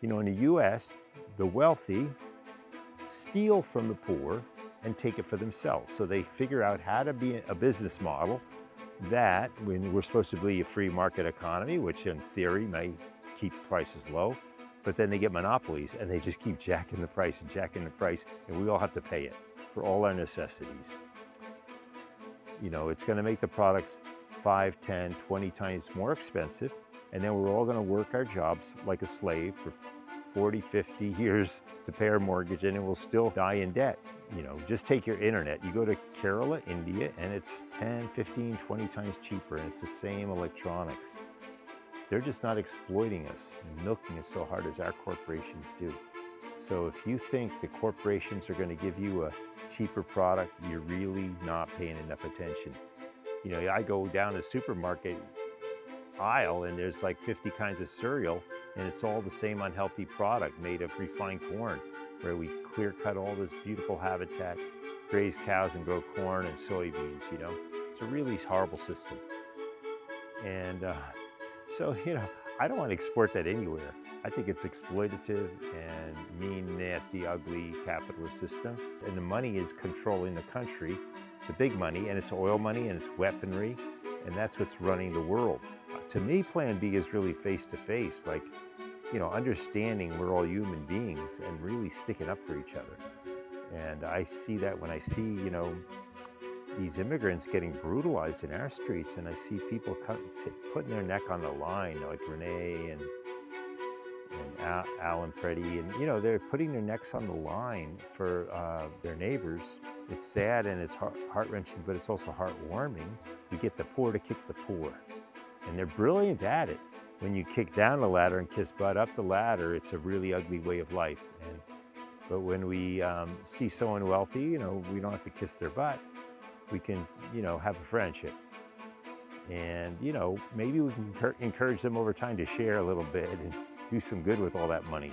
In the US, the wealthy steal from the poor and take it for themselves. So they figure out how to be a business model that, when we're supposed to be a free market economy, which in theory may keep prices low, but then they get monopolies and they just keep jacking the price, and we all have to pay it for all our necessities. It's going to make the products 5, 10, 20 times more expensive, and then we're all going to work our jobs like a slave for 40, 50 years to pay our mortgage, and then we'll still die in debt. Just take your internet. You go to Kerala, India, and it's 10, 15, 20 times cheaper, and it's the same electronics. They're just not exploiting us and milking us so hard as our corporations do. So if you think the corporations are going to give you a cheaper product, you're really not paying enough attention. I go down the supermarket aisle and there's like 50 kinds of cereal, and it's all the same unhealthy product made of refined corn, where we clear cut all this beautiful habitat, graze cows and grow corn and soybeans. It's a really horrible system. And so I don't want to export that anywhere. I think it's exploitative and mean, nasty, ugly capitalist system. And the money is controlling the country, the big money, and it's oil money and it's weaponry, and that's what's running the world. To me, Plan B is really face-to-face, like, understanding we're all human beings and really sticking up for each other. And I see that when I see, these immigrants getting brutalized in our streets, and I see people putting their neck on the line, like Renee and Alan Preddy, and they're putting their necks on the line for their neighbors. It's sad and it's heart-wrenching, but it's also heartwarming. You get the poor to kick the poor, and they're brilliant at it. When you kick down the ladder and kiss butt up the ladder, it's a really ugly way of life. But when we see someone wealthy, we don't have to kiss their butt. We can, have a friendship. And, maybe we can encourage them over time to share a little bit and do some good with all that money.